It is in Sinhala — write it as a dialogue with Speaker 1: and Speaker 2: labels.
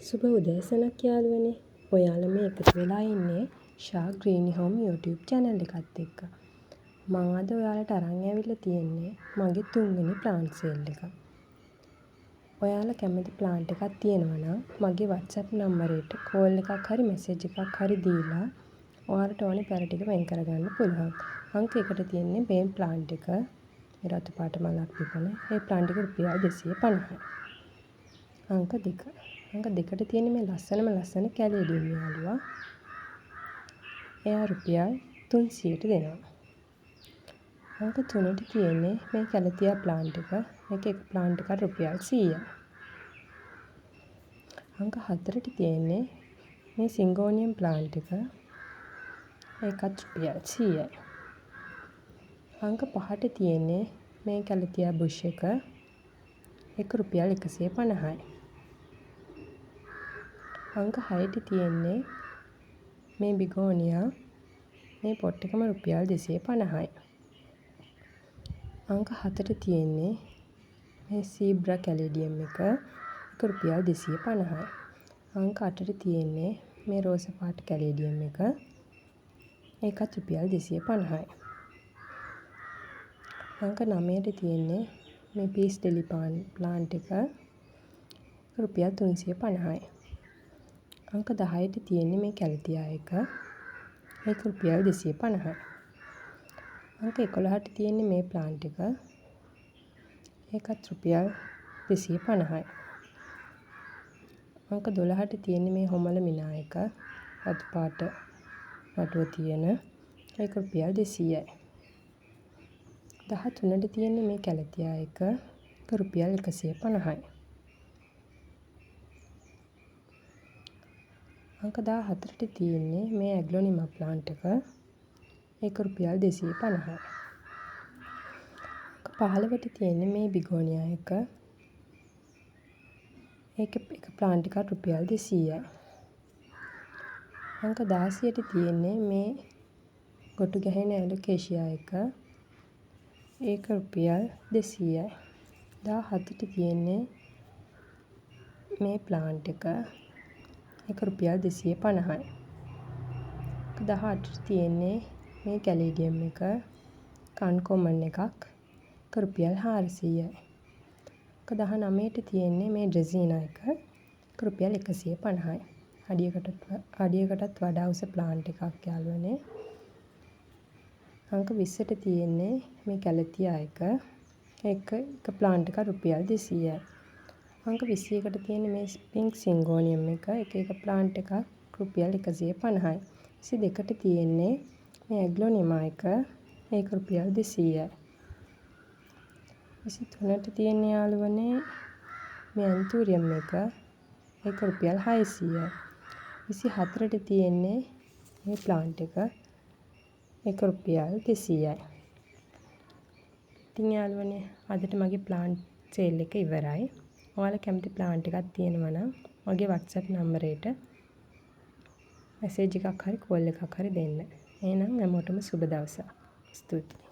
Speaker 1: සුබ උදෑසනක් යාළුවනේ. ඔයාලා මේ එකතු වෙලා ඉන්නේ ෂා ග්‍රීනි හෝම් YouTube channel එකත් එක්ක. මම අද ඔයාලට අරන් ඇවිල්ලා තියෙන්නේ මගේ 3 වෙනි plant sale එක. ඔයාලා කැමති plant එකක් තියෙනවා නම් මගේ WhatsApp නම්බරයට call එකක් හරි message එකක් හරි දීලා ඔයාලට ඕනේ පැල ටික වෙන් කරගන්න පුළුවන්. අංක 1ට තියෙන්නේ මේ plant එක. මේ රතු පාට මලක් පිපෙන. මේ plant එක රුපියල් 250යි. අංක 2. අංක 2ට තියෙන මේ ලස්සන කැලේඩියම් යාළුවා. එයා රුපියල් 300ට දෙනවා. අංක 3ට තියෙන්නේ මේ කැලතියා plant එක. මේක එක plant එකක් රුපියල් 100යි. අංක 4ට තියෙන්නේ මේ සිංගෝනියම් plant එක. ඒකත් රුපියල් 100යි. අංක 5ට තියෙන්නේ මේ කැලතියා bush එක. ඒක රුපියල් 150යි. අංක 6ට තියෙන්නේ මේ බිගෝනියා. මේ පොට් එකම රුපියල් 250යි. අංක 7ට තියෙන්නේ මේ සීබ්‍රා කැලේඩියම් එක. ඒක රුපියල් 250යි. අංක 8ට තියෙන්නේ මේ රෝස පාට කැලේඩියම් එක. ඒකත් රුපියල් 250යි. අංක 9ට තියෙන්නේ මේ පීස් ලිලි plant එක. රුපියල් 350යි. අංක 10ට තියෙන්නේ මේ කැලතියා එක. ඒක රුපියල් 250යි. අංක 11ට තියෙන්නේ මේ plant එක. ඒකත් රුපියල් 250යි. අංක 12ට තියෙන්නේ මේ හොමල මිනා එක. රතු පාට නටුව තියෙන. ඒක රුපියල් 200යි. 13ට තියෙන්නේ මේ කැලතියා එක. ඒක රුපියල් 150යි. අංක 14ට තියෙන්නේ මේ ඇග්ලොනිමා plant එක. ඒක රුපියල් 250යි. අංක 15ට තියෙන්නේ මේ බිගෝනියා එක. ඒක එක plant එකක් රුපියල් 200යි. අංක 16ට තියෙන්නේ මේ ගොටු ගැහෙන ඇලොකේෂියා එක. ඒක රුපියල් 200යි. 17ට තියෙන්නේ මේ plant එක. ඒක රුපියල් 250යි. 18ට තියෙන්නේ මේ කැලේඩියම් එක. අන්කොමන් එකක්. ඒක රුපියල් 400යි. 19ට තියෙන්නේ මේ ඩ්‍රෙසීනා එක. ඒක රුපියල් 150යි. අඩියකටත් වඩා උස plant එකක් යාළුවනේ. අංක 20ට තියෙන්නේ මේ කැලතියා එක. ඒක එක plant එකක් රුපියල් 200යි. අංක 21ට තියෙන්නේ මේ පින්ක් සිංගෝනියම් එක. එක plant එකක් රුපියල් 150යි. 22ට තියෙන්නේ මේ ඇග්ලොනිමා එක. ඒක රුපියල් 200යි. 23ට තියෙන්නේ යාළුවනේ මේ ඇන්තූරියම් එක. ඒක රුපියල් 600යි. 24ට තියෙන්නේ මේ plant එක. ඒක රුපියල් 200යි. ඉතින් යාළුවනේ අදට මගේ plant sale එක ඉවරයි. ඔයාලා කැමති plant එකක් තියෙනවා නම් මගේ WhatsApp නම්බරයට message එකක් හරි call එකක් හරි දෙන්න. එහෙනම් හැමෝටම සුබ දවසක්. ස්තුතියි.